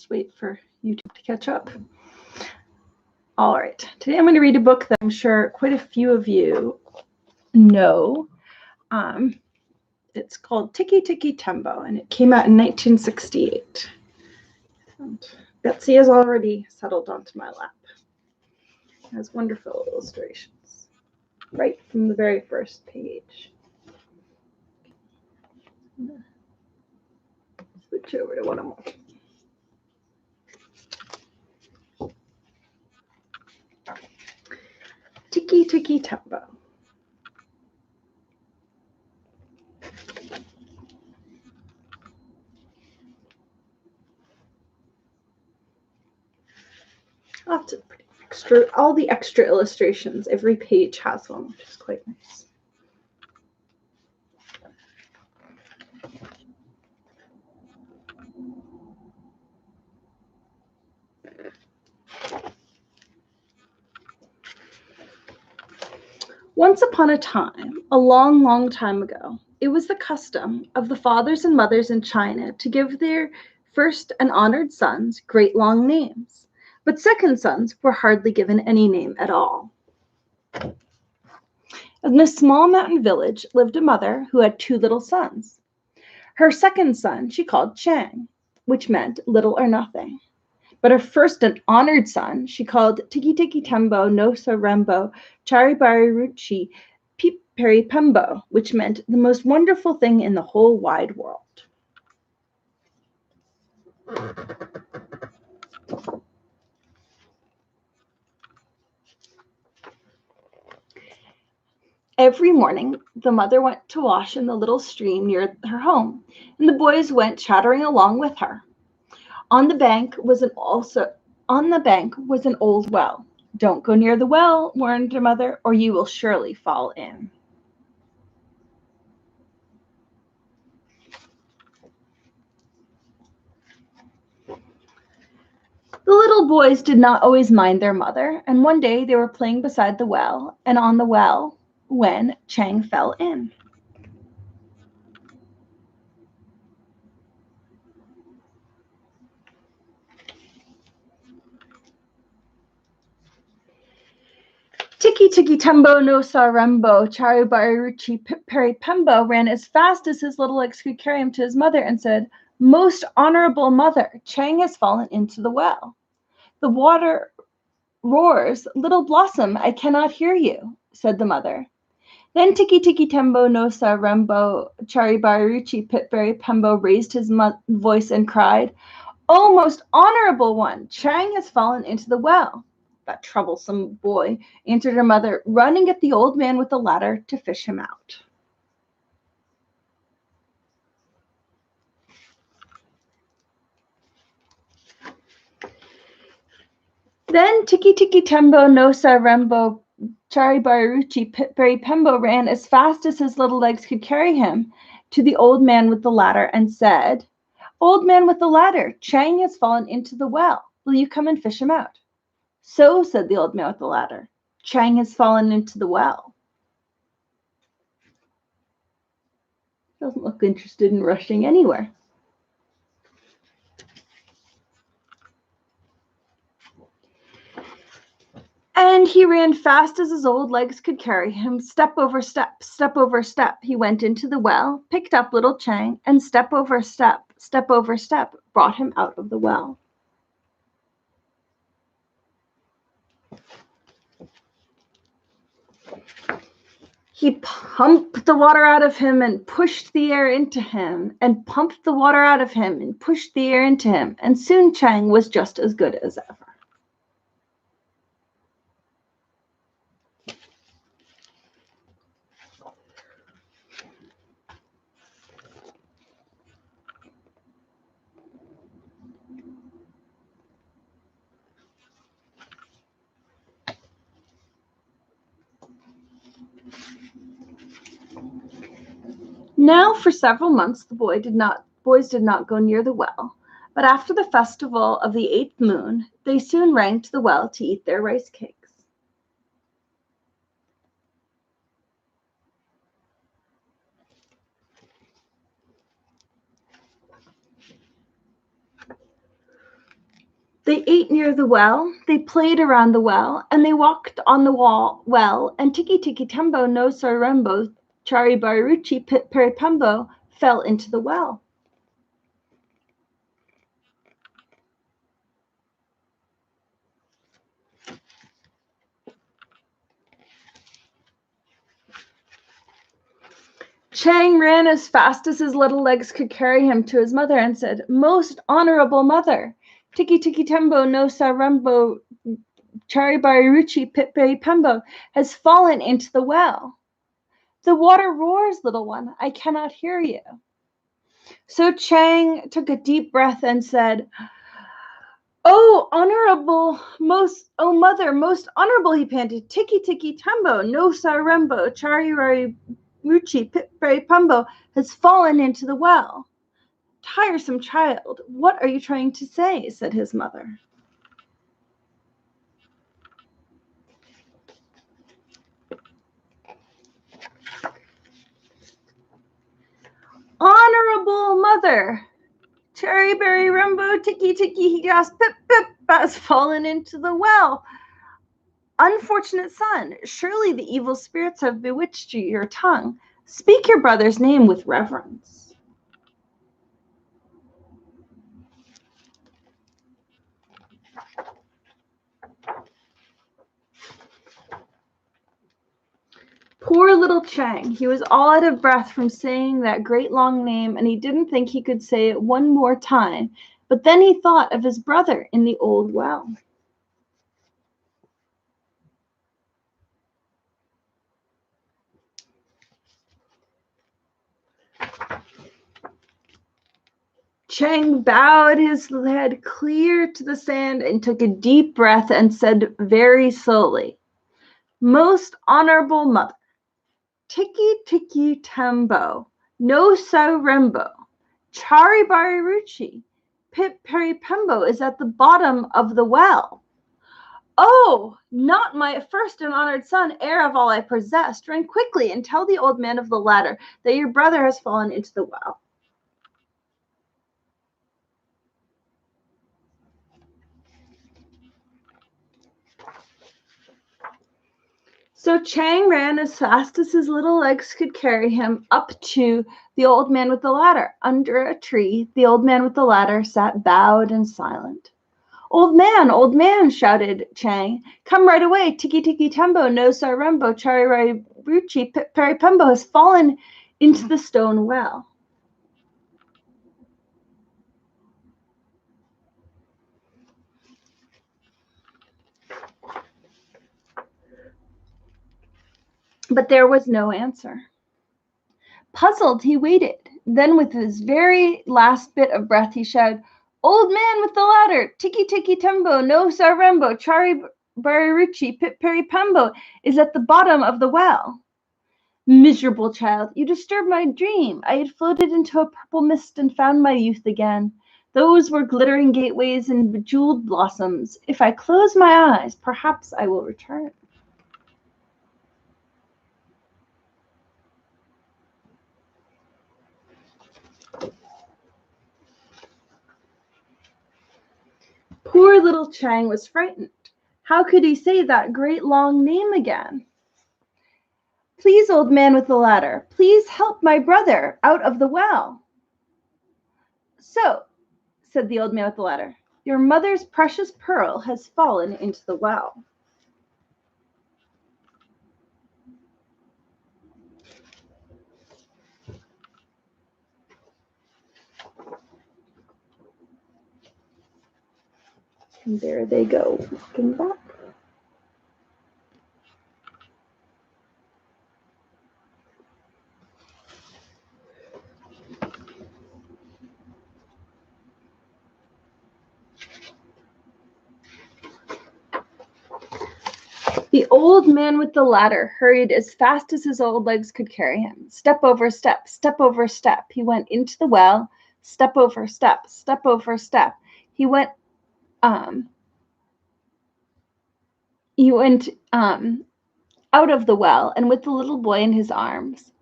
just wait for YouTube to catch up. All right, today I'm going to read a book that I'm sure quite a few of you know. It's called Tikki, Tikki, Tembo, and it came out in 1968. And Betsy has already settled onto my lap. It has wonderful illustrations right from the very first page. Switch over to one more. Tikki, Tikki, Tembo. Lots of pretty extra, all the extra illustrations. Every page has one, which is quite nice. Once upon a time, a long, long time ago, it was the custom of the fathers and mothers in China to give their first and honored sons great long names, but second sons were hardly given any name at all. In a small mountain village lived a mother who had two little sons. Her second son she called Chang, which meant little or nothing. But her first and honored son she called Tikki, Tikki, Tembo, no Sa Rembo, Chari Bari Ruchi, Peep Peri Pembo, which meant the most wonderful thing in the whole wide world. Every morning, the mother went to wash in the little stream near her home, and the boys went chattering along with her. On the bank was an old well. Don't go near the well, warned her mother, or you will surely fall in. The little boys did not always mind their mother, and one day they were playing beside the well, and on the well, when Chang fell in. Tikki, Tikki, Tembo, no Sa Rembo, Chari Bari Ruchi, Pip Peri Pembo ran as fast as his little legs could carry him to his mother and said, "Most honorable mother, Chang has fallen into the well. The water roars, little blossom, I cannot hear you," said the mother. Then Tikki, Tikki, Tembo, no Sa Rembo, Chari Bari Ruchi, Pip Peri Pembo raised his voice and cried, "Oh, most honorable one, Chang has fallen into the well." "That troublesome boy," answered her mother, running at the old man with the ladder to fish him out. Then Tikki, Tikki, Tembo, no Sa Rembo, Chari Bari Ruchi, Pip Peri Pembo ran as fast as his little legs could carry him to the old man with the ladder and said, "Old man with the ladder, Chang has fallen into the well. Will you come and fish him out?" "So," said the old man with the ladder, "Chang has fallen into the well." Doesn't look interested in rushing anywhere. And he ran fast as his old legs could carry him, step over step, step over step. He went into the well, picked up little Chang, and step over step, brought him out of the well. He pumped the water out of him and pushed the air into him, and pumped the water out of him and pushed the air into him, and soon Chang was just as good as ever. Now for several months the boys did not go near the well, but after the festival of the 8th moon, they soon ran to the well to eat their rice cakes. They ate near the well, they played around the well, and they walked on the well, and Tikki Tikki Tembo no Sarembo Chari Baruchi Pit Peri Pembo fell into the well. Chang ran as fast as his little legs could carry him to his mother and said, "Most honorable mother, Tikki Tikki Tembo no Sarembo Chari Baruchi Pit Peri Pembo has fallen into the well. The water roars, little one. I cannot hear you." So Chang took a deep breath and said, "Oh, mother, most honorable," he panted. "Tikki Tikki Tembo, no Sarembo, Chari Ruchi, Piperi Pumbo has fallen into the well." "Tiresome child, what are you trying to say?" said his mother. "Honorable mother, Cherry Berry Rumbo, Tikki Tikki," he gasped, "Pip Pip has fallen into the well. Unfortunate son, surely the evil spirits have bewitched your tongue. Speak your brother's name with reverence." Poor little Chang, he was all out of breath from saying that great long name, and he didn't think he could say it one more time. But then he thought of his brother in the old well. Chang bowed his head clear to the sand and took a deep breath and said very slowly, "Most honorable mother, Tikki Tikki Tembo, no Sarembo, Chari Bariruchi, Pip Peri Pembo is at the bottom of the well." "Oh, not my first and honored son, heir of all I possessed. Run quickly and tell the old man of the ladder that your brother has fallen into the well." So Chang ran as fast as his little legs could carry him up to the old man with the ladder. Under a tree, the old man with the ladder sat bowed and silent. Old man," shouted Chang. "Come right away. Tikki Tikki Tembo no Sarembo Chari Ruchi Peri Pembo has fallen into the stone well." But there was no answer. Puzzled, he waited. Then, with his very last bit of breath, he shouted, "Old man with the ladder, Tikki Tikki Tembo no Sarembo Chari Bariruchi Pip Peri Pembo is at the bottom of the well." "Miserable child, you disturbed my dream. I had floated into a purple mist and found my youth again. Those were glittering gateways and bejeweled blossoms. If I close my eyes, perhaps I will return." Poor little Chang was frightened. How could he say that great long name again? "Please, old man with the ladder, please help my brother out of the well." "So," said the old man with the ladder, "your mother's precious pearl has fallen into the well." And there they go, looking back. The old man with the ladder hurried as fast as his old legs could carry him. Step over step, step over step, he went into the well. Step over step, step over step. He went out of the well and with the little boy in his arms.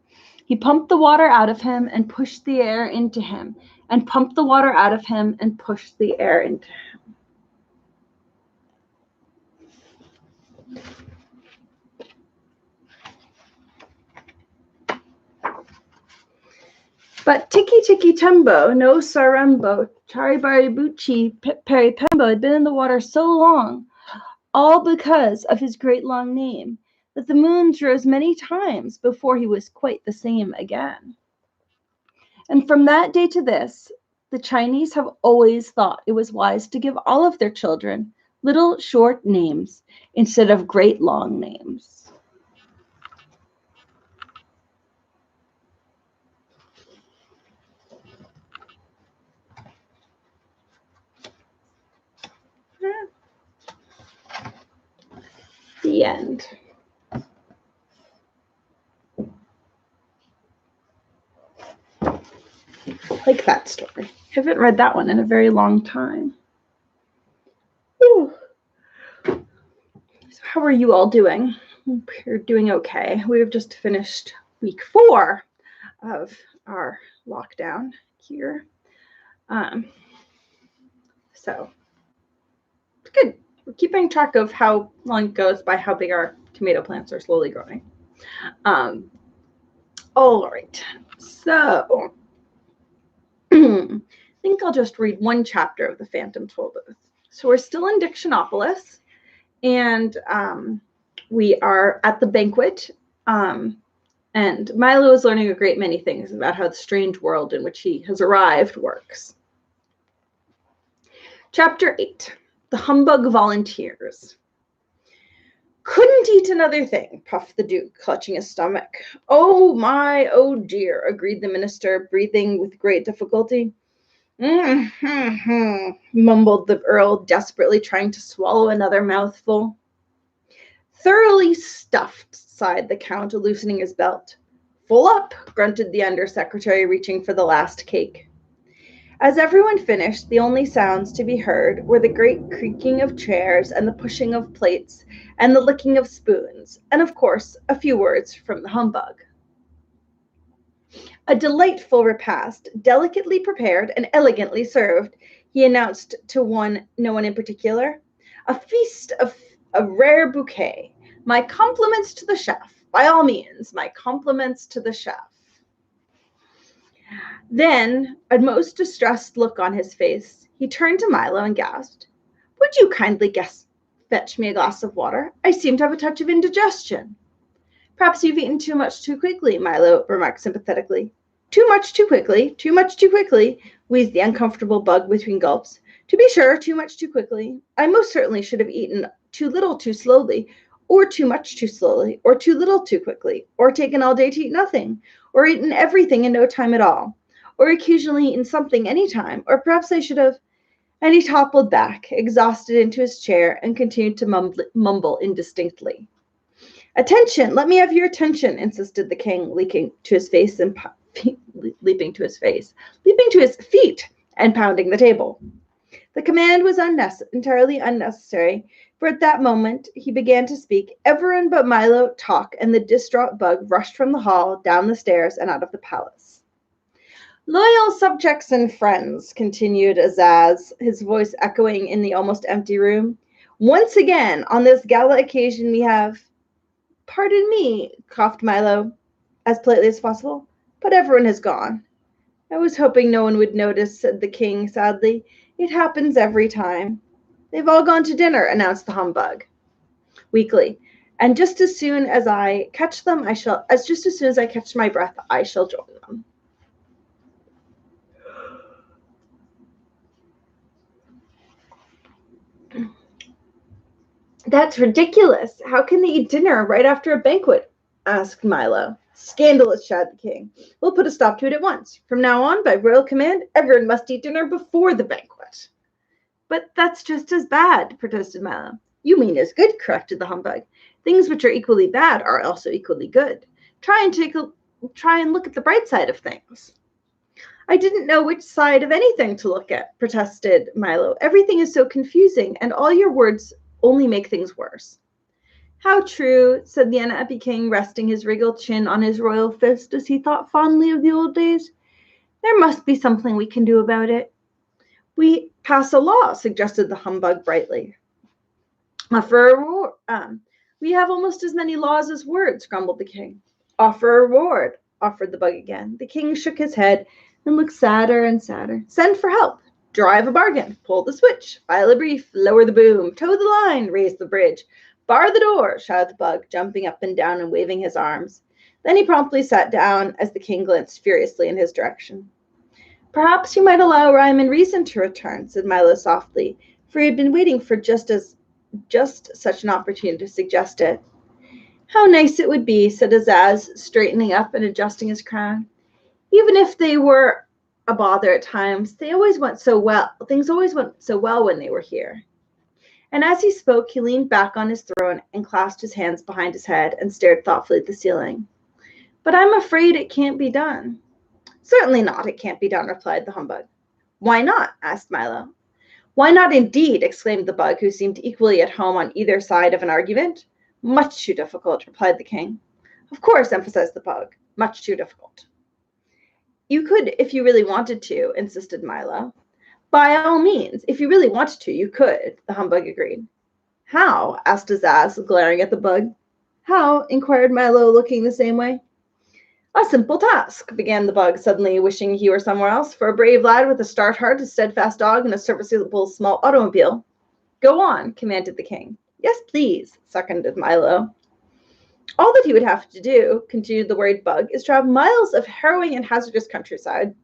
He pumped the water out of him and pushed the air into him, and pumped the water out of him and pushed the air into him. But Tikki Tikki Tembo, no Sarembo, Charibaribuchi, Peri Pembo had been in the water so long, all because of his great long name, that the moons rose many times before he was quite the same again. And from that day to this, the Chinese have always thought it was wise to give all of their children little short names instead of great long names. The end. Like that story. I haven't read that one in a very long time. Whew. So how are you all doing? We're doing okay. We have just finished week 4 of our lockdown here. So it's good. We're keeping track of how long it goes by how big our tomato plants are slowly growing. All right. So I think I'll just read one chapter of the Phantom Tollbooth. So we're still in Dictionopolis, and we are at the banquet, and Milo is learning a great many things about how the strange world in which he has arrived works. Chapter 8, The Humbug Volunteers. Couldn't eat another thing, puffed the Duke, clutching his stomach. Oh my, oh dear, agreed the minister, breathing with great difficulty. Mumbled the Earl, desperately trying to swallow another mouthful. Thoroughly stuffed, sighed the Count, loosening his belt. Full up, grunted the Undersecretary, reaching for the last cake. As everyone finished, the only sounds to be heard were the great creaking of chairs and the pushing of plates and the licking of spoons, and of course, a few words from the humbug. A delightful repast, delicately prepared and elegantly served, he announced to no one in particular. A feast of a rare bouquet. My compliments to the chef. By all means, my compliments to the chef. Then, a most distressed look on his face, he turned to Milo and gasped, Would you kindly fetch me a glass of water? I seem to have a touch of indigestion. Perhaps you've eaten too much too quickly, Milo remarked sympathetically. Too much too quickly, wheezed the uncomfortable bug between gulps. To be sure, too much too quickly. I most certainly should have eaten too little too slowly, or too much too slowly, or too little too quickly, or taken all day to eat nothing, or eaten everything in no time at all, or occasionally eaten something any time, or perhaps I should have. And he toppled back, exhausted, into his chair, and continued to mumble indistinctly. Attention, let me have your attention, insisted the king, leaping to his feet, and pounding the table. The command was entirely unnecessary, for at that moment he began to speak. Everyone but Milo talked, and the distraught bug rushed from the hall, down the stairs, and out of the palace. Loyal subjects and friends, continued Azaz, his voice echoing in the almost empty room. Once again, on this gala occasion, we have... Pardon me, coughed Milo, as politely as possible, but everyone has gone. I was hoping no one would notice, said the king sadly. It happens every time. They've all gone to dinner, announced the humbug, weakly. And just as soon as I catch them, just as soon as I catch my breath, I shall join them. That's ridiculous. How can they eat dinner right after a banquet? Asked Milo. Scandalous, shouted the king. We'll put a stop to it at once. From now on, by royal command, everyone must eat dinner before the banquet. But that's just as bad, protested Milo. You mean as good, corrected the humbug. Things which are equally bad are also equally good. Try and look at the bright side of things. I didn't know which side of anything to look at, protested Milo. Everything is so confusing, and all your words only make things worse. How true, said the unhappy king, resting his regal chin on his royal fist as he thought fondly of the old days. There must be something we can do about it. We pass a law, suggested the humbug brightly. For We have almost as many laws as words, grumbled the king. Offer a reward, offered the bug again. The king shook his head and looked sadder and sadder. Send for help. Drive a bargain. Pull the switch. File a brief. Lower the boom. Toe the line. Raise the bridge. Bar the door, shouted the bug, jumping up and down and waving his arms. Then he promptly sat down as the king glanced furiously in his direction. Perhaps you might allow rhyme and reason to return, said Milo softly, for he had been waiting for just such an opportunity to suggest it. How nice it would be, said Azaz, straightening up and adjusting his crown. Even if they were a bother at times, things always went so well when they were here. And as he spoke, he leaned back on his throne and clasped his hands behind his head and stared thoughtfully at the ceiling. But I'm afraid it can't be done. Certainly not, it can't be done, replied the humbug. Why not? Asked Milo. Why not indeed? Exclaimed the bug, who seemed equally at home on either side of an argument. Much too difficult, replied the king. Of course, emphasized the bug. Much too difficult. You could if you really wanted to, insisted Milo. By all means, if you really wanted to, you could, the humbug agreed. How? Asked Azaz, glaring at the bug. How? Inquired Milo, looking the same way. A simple task, began the bug, suddenly wishing he were somewhere else, for a brave lad with a stout heart, a steadfast dog, and a serviceable small automobile. Go on, commanded the king. Yes, please, seconded Milo. All that he would have to do, continued the worried bug, is travel miles of harrowing and hazardous countryside,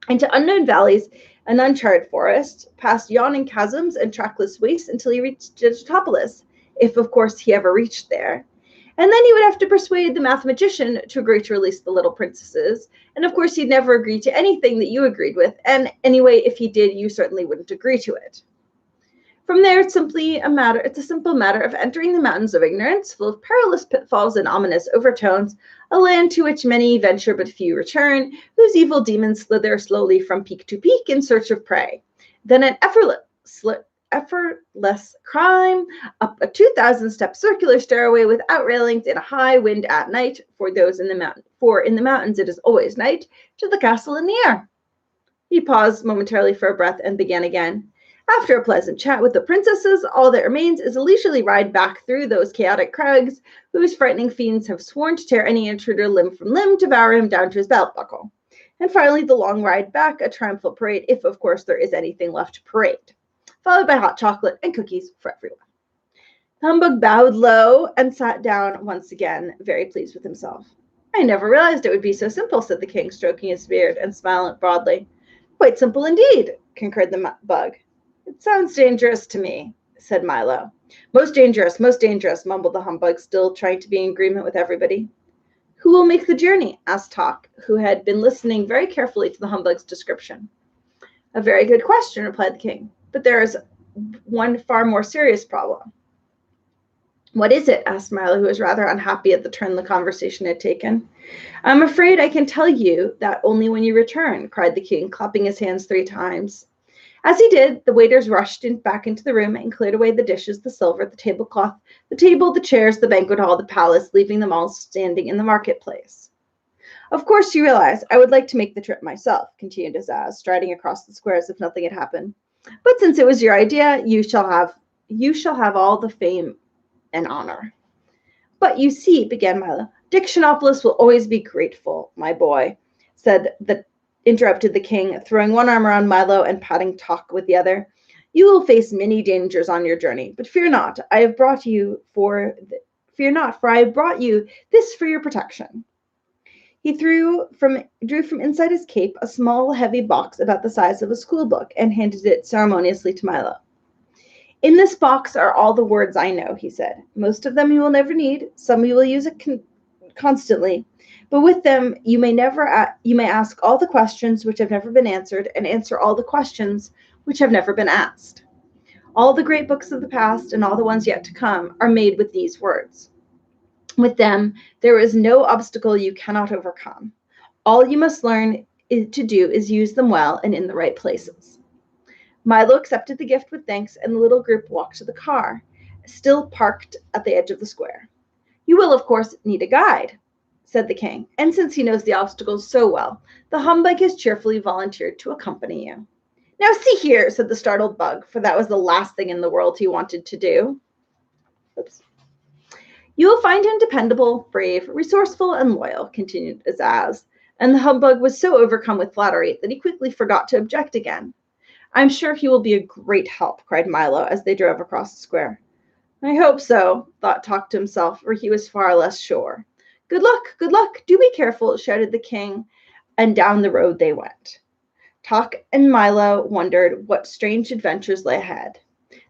into unknown valleys and uncharted forests, past yawning chasms and trackless wastes until he reached Digitopolis, if of course he ever reached there. And then he would have to persuade the mathematician to agree to release the little princesses, and of course he'd never agree to anything that you agreed with, and anyway, if he did, you certainly wouldn't agree to it. From there, it's a simple matter of entering the mountains of ignorance, full of perilous pitfalls and ominous overtones, a land to which many venture but few return, whose evil demons slither slowly from peak to peak in search of prey. Then an effortless climb up a 2,000-step circular stairway without railings in a high wind at night, for in the mountains it is always night, to the castle in the air. He paused momentarily for a breath and began again. After a pleasant chat with the princesses, all that remains is a leisurely ride back through those chaotic crags, whose frightening fiends have sworn to tear any intruder limb from limb, devour him down to his belt buckle. And finally, the long ride back, a triumphal parade, if of course there is anything left to parade, followed by hot chocolate and cookies for everyone. The humbug bowed low and sat down once again, very pleased with himself. I never realized it would be so simple, said the king, stroking his beard and smiling broadly. Quite simple indeed, concurred the bug. It sounds dangerous to me, said Milo. Most dangerous, mumbled the humbug, still trying to be in agreement with everybody. Who will make the journey? Asked Tok, who had been listening very carefully to the humbug's description. A very good question, replied the king, but there is one far more serious problem. What is it? Asked Milo, who was rather unhappy at the turn the conversation had taken. I'm afraid I can tell you that only when you return, cried the king, clapping his hands 3 times. As he did, the waiters rushed back into the room and cleared away the dishes, the silver, the tablecloth, the table, the chairs, the banquet hall, the palace, leaving them all standing in the marketplace. Of course, you realize I would like to make the trip myself, continued Azaz, striding across the square as if nothing had happened. But since it was your idea, you shall have all the fame and honor. But you see, began Milo, Dictionopolis will always be grateful, my boy, interrupted the king, throwing one arm around Milo and patting Tok with the other. You will face many dangers on your journey, but fear not, for I have brought you this for your protection. He drew from inside his cape a small, heavy box about the size of a school book and handed it ceremoniously to Milo. In this box are all the words I know, he said. Most of them you will never need. Some you will use constantly. But with them, you may ask all the questions which have never been answered and answer all the questions which have never been asked. All the great books of the past and all the ones yet to come are made with these words. With them, there is no obstacle you cannot overcome. All you must learn to do is use them well and in the right places. Milo accepted the gift with thanks, and the little group walked to the car, still parked at the edge of the square. You will, of course, need a guide, said the king, and since he knows the obstacles so well, the humbug has cheerfully volunteered to accompany you. Now see here, said the startled bug, for that was the last thing in the world he wanted to do. Oops. You will find him dependable, brave, resourceful, and loyal, continued Azaz, and the humbug was so overcome with flattery that he quickly forgot to object again. I'm sure he will be a great help, cried Milo as they drove across the square. I hope so, thought Tock to himself, for he was far less sure. Good luck, do be careful, shouted the king, and down the road they went. Tock and Milo wondered what strange adventures lay ahead.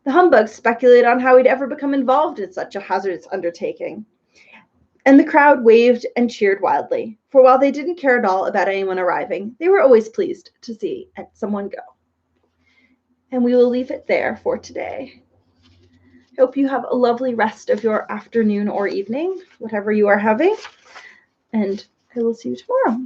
The humbug speculated on how he'd ever become involved in such a hazardous undertaking. And the crowd waved and cheered wildly, for while they didn't care at all about anyone arriving, they were always pleased to see someone go. And we will leave it there for today. Hope you have a lovely rest of your afternoon or evening, whatever you are having, and I will see you tomorrow.